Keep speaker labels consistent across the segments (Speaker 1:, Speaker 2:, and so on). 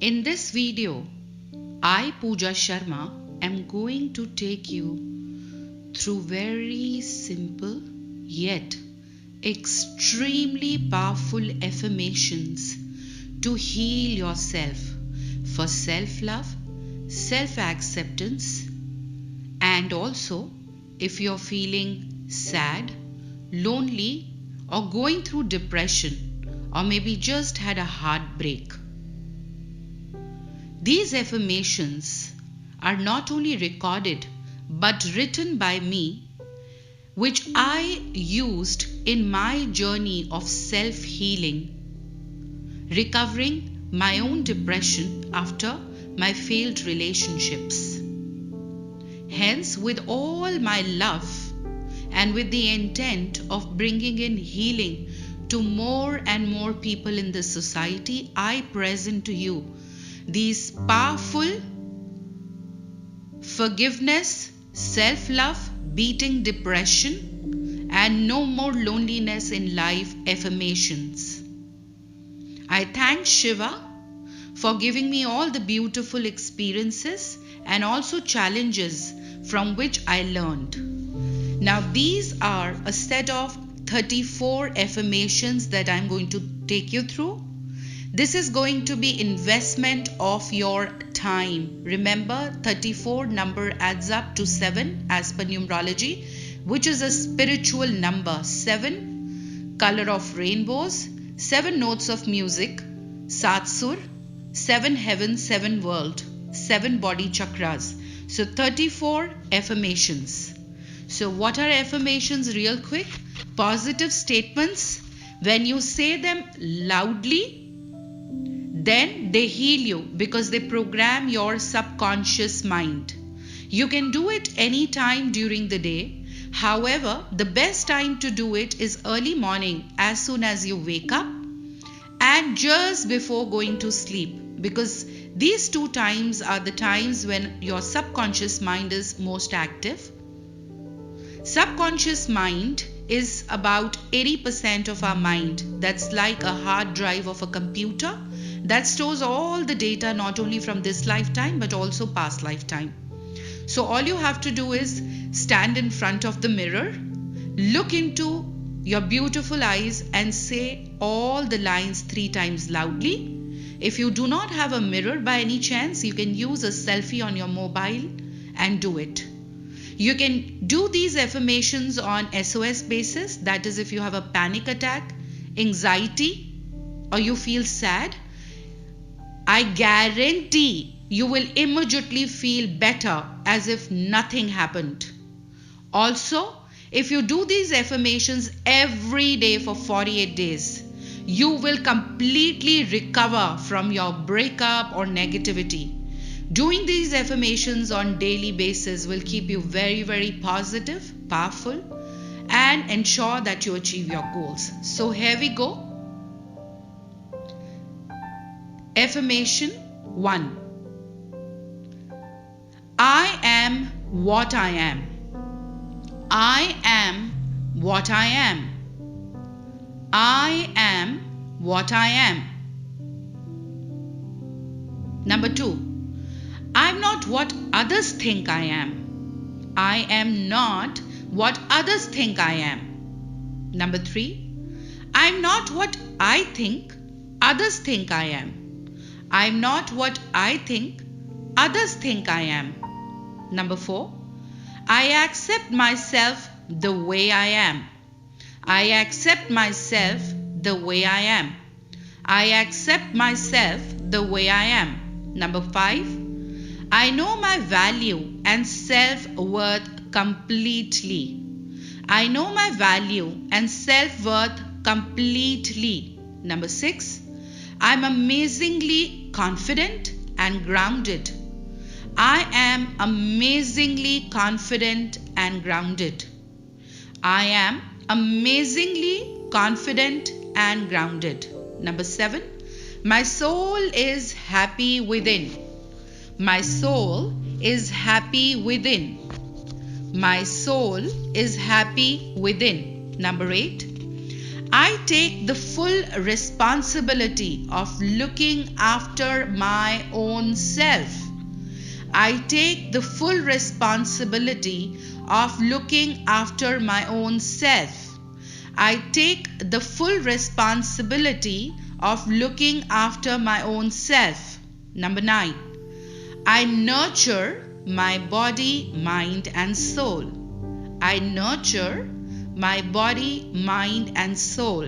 Speaker 1: In this video, I, Pooja Sharma, am going to take you through very simple yet extremely powerful affirmations to heal yourself for self-love, self-acceptance, and also if you're feeling sad, lonely, or going through depression, or maybe just had a heartbreak. These affirmations are not only recorded but written by me, which I used in my journey of self-healing, recovering my own depression after my failed relationships. Hence, with all my love and with the intent of bringing in healing to more and more people in the society, I present to you these powerful forgiveness, self-love, beating depression, and no more loneliness in life affirmations. I thank Shiva for giving me all the beautiful experiences and also challenges from which I learned. Now these are a set of 34 affirmations that I'm going to take you through. This is going to be investment of your time. Remember, 34 number adds up to 7 as per numerology, which is a spiritual number. 7 color of rainbows, 7 notes of music, Satsur, 7 heaven, 7 world, 7 body chakras. So 34 affirmations. So what are affirmations real quick? Positive statements. When you say them loudly, then they heal you because they program your subconscious mind. You can do it anytime during the day. However, the best time to do it is early morning as soon as you wake up and just before going to sleep, because these two times are the times when your subconscious mind is most active. Subconscious mind is about 80% of our mind. That's like a hard drive of a computer that stores all the data, not only from this lifetime but also past lifetime. So all you have to do is stand in front of the mirror, look into your beautiful eyes and say all the lines 3 times loudly. If you do not have a mirror by any chance, you can use a selfie on your mobile and do it. You can do these affirmations on SOS basis, that is if you have a panic attack, anxiety, or you feel sad. I guarantee you will immediately feel better as if nothing happened. Also, if you do these affirmations every day for 48 days, you will completely recover from your breakup or negativity. Doing these affirmations on daily basis will keep you very, very positive, powerful, and ensure that you achieve your goals. So here we go. Affirmation 1. I am what I am. I am what I am. I am what I am. Number 2. I'm not what others think I am. I am not what others think I am. Number 3. I'm not what I think others think I am. I'm not what I think others think I am. Number 4. I accept myself the way I am. I accept myself the way I am. I accept myself the way I am. Number 5. I know my value and self-worth completely. I know my value and self-worth completely. Number 6. I'm amazingly confident and grounded. I am amazingly confident and grounded. I am amazingly confident and grounded. Number 7. My soul is happy within. My soul is happy within. My soul is happy within. Number 8. I take the full responsibility of looking after my own self. I take the full responsibility of looking after my own self. I take the full responsibility of looking after my own self. Number 9. I nurture my body, mind and soul. I nurture my body, mind and soul.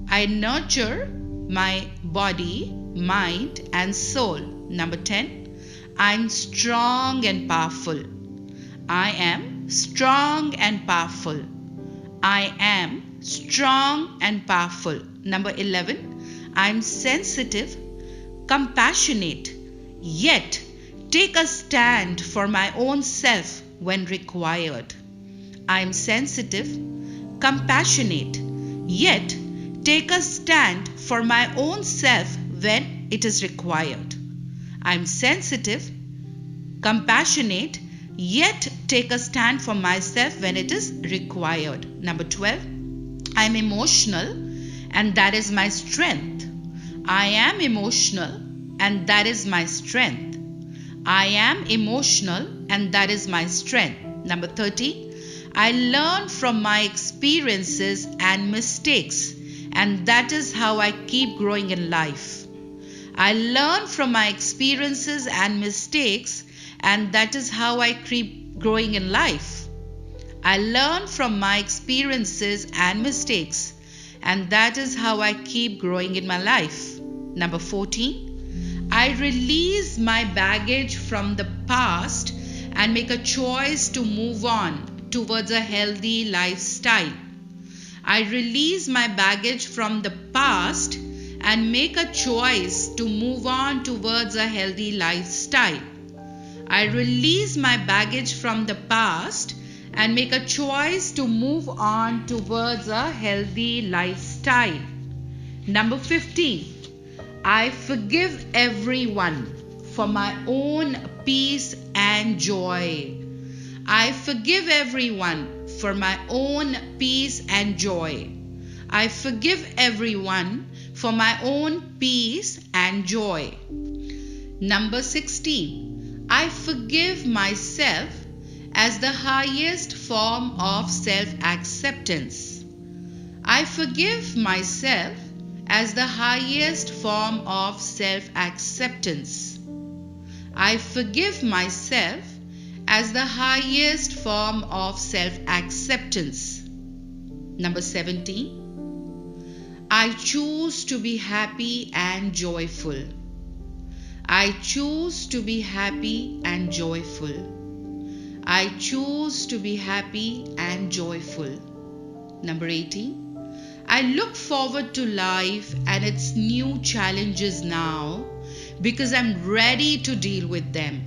Speaker 1: I nurture my body, mind and soul. Number 10. I'm strong and powerful. I am strong and powerful. I am strong and powerful. Number 11. I'm sensitive, compassionate, yet take a stand for my own self when required. I am sensitive, compassionate, yet take a stand for my own self when it is required. I am sensitive, compassionate, yet take a stand for myself when it is required. Number 12. I am emotional and that is my strength. I am emotional and that is my strength. I am emotional and that is my strength. Number 13. I learn from my experiences and mistakes, and that is how I keep growing in life. I learn from my experiences and mistakes, and that is how I keep growing in life. I learn from my experiences and mistakes, and that is how I keep growing in my life. Number 14. I release my baggage from the past and make a choice to move on towards a healthy lifestyle. I release my baggage from the past and make a choice to move on towards a healthy lifestyle. I release my baggage from the past and make a choice to move on towards a healthy lifestyle. Number 15. I forgive everyone for my own peace and joy. I forgive everyone for my own peace and joy. I forgive everyone for my own peace and joy. Number 16. I forgive myself as the highest form of self-acceptance. I forgive myself as the highest form of self-acceptance. I forgive myself as the highest form of self-acceptance. Number 17. I choose to be happy and joyful. I choose to be happy and joyful. I choose to be happy and joyful. Number 18. I look forward to life and its new challenges now because I'm ready to deal with them.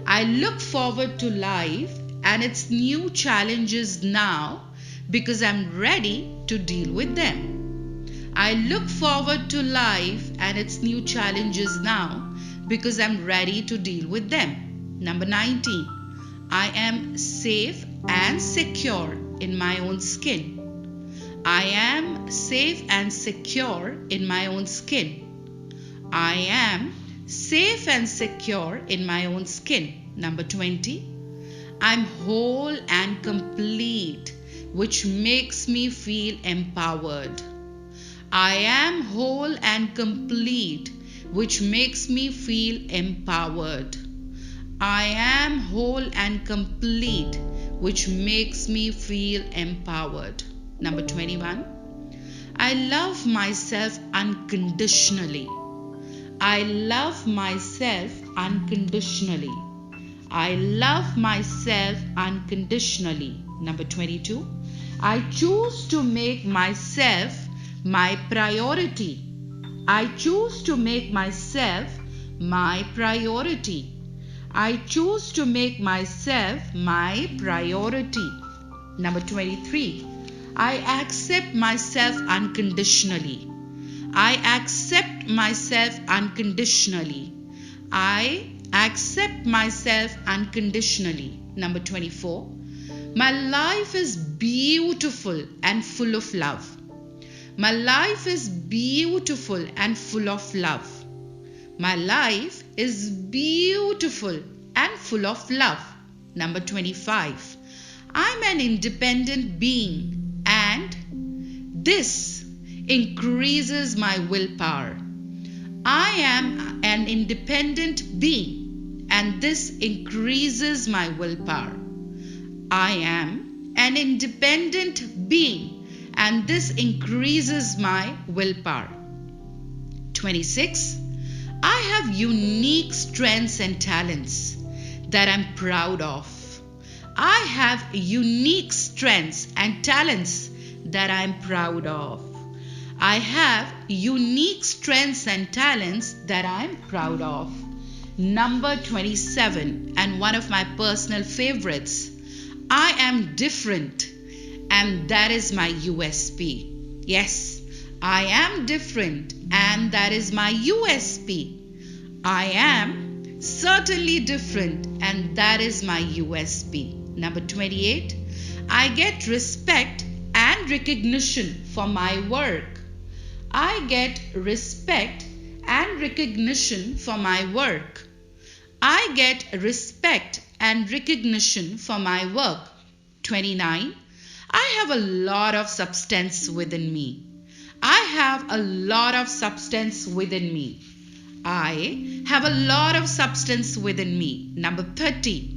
Speaker 1: I look forward to life and its new challenges now because I'm ready to deal with them. I look forward to life and its new challenges now because I'm ready to deal with them. Number 19. I am safe and secure in my own skin. I am safe and secure in my own skin. I am safe and secure in my own skin. Number 20. I'm whole and complete, which makes me feel empowered. I am whole and complete, which makes me feel empowered. I am whole and complete, which makes me feel empowered. Number 21. I love myself unconditionally. I love myself unconditionally. I love myself unconditionally. Number 22. I choose to make myself my priority. I choose to make myself my priority. I choose to make myself my priority. Number 23. I accept myself unconditionally. I accept myself unconditionally. I accept myself unconditionally. Number 24. My life is beautiful and full of love. My life is beautiful and full of love. My life is beautiful and full of love. Number 25. I'm an independent being and this increases my willpower. I am an independent being and this increases my willpower. I am an independent being and this increases my willpower. 26. I have unique strengths and talents that I'm proud of. I have unique strengths and talents that I'm proud of. I have unique strengths and talents that I'm proud of. Number 27, and one of my personal favorites. I am different, and that is my USP. Yes, I am different, and that is my USP. I am certainly different, and that is my USP. Number 28, I get respect and recognition for my work. I get respect and recognition for my work. I get respect and recognition for my work. 29. I have a lot of substance within me. I have a lot of substance within me. I have a lot of substance within me. Number 30.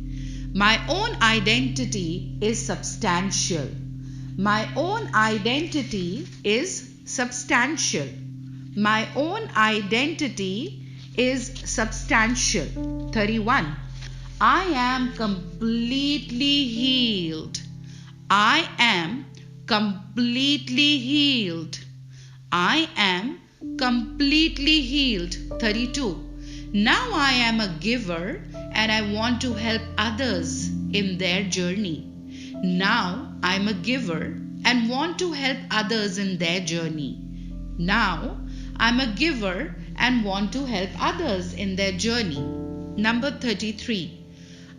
Speaker 1: My own identity is substantial. My own identity is substantial. My own identity is substantial. 31. I am completely healed. I am completely healed. I am completely healed. 32. Now I am a giver and I want to help others in their journey. Now I am a giver and want to help others in their journey. Now I am a giver and want to help others in their journey. Number 33.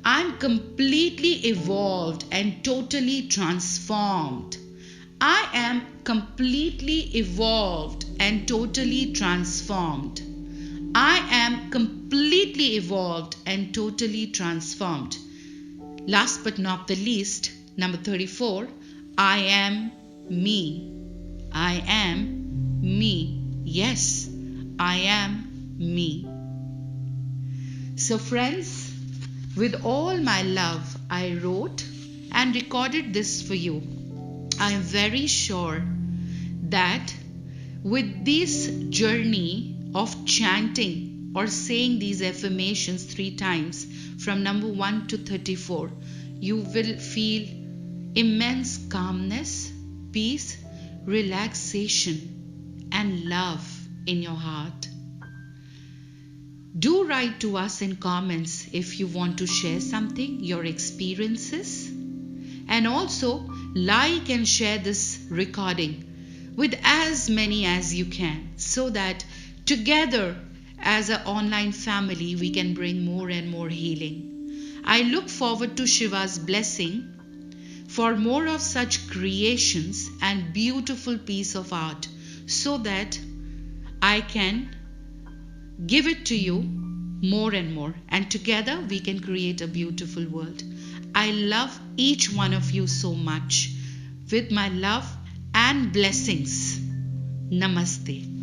Speaker 1: I'm completely evolved and totally transformed. I am completely evolved and totally transformed. I am completely evolved and totally transformed. Last but not the least, number 34, I am me. I am me. Yes, I am me. So friends, with all my love, I wrote and recorded this for you. I am very sure that with this journey of chanting or saying these affirmations 3 times from number 1 to 34, you will feel immense calmness, peace, relaxation, and love in your heart. Do write to us in comments if you want to share something, your experiences. And also like and share this recording with as many as you can, so that together as an online family we can bring more and more healing. I look forward to Shiva's blessing for more of such creations and beautiful piece of art, so that I can give it to you more and more, and together we can create a beautiful world. I love each one of you so much with my love and blessings. Namaste.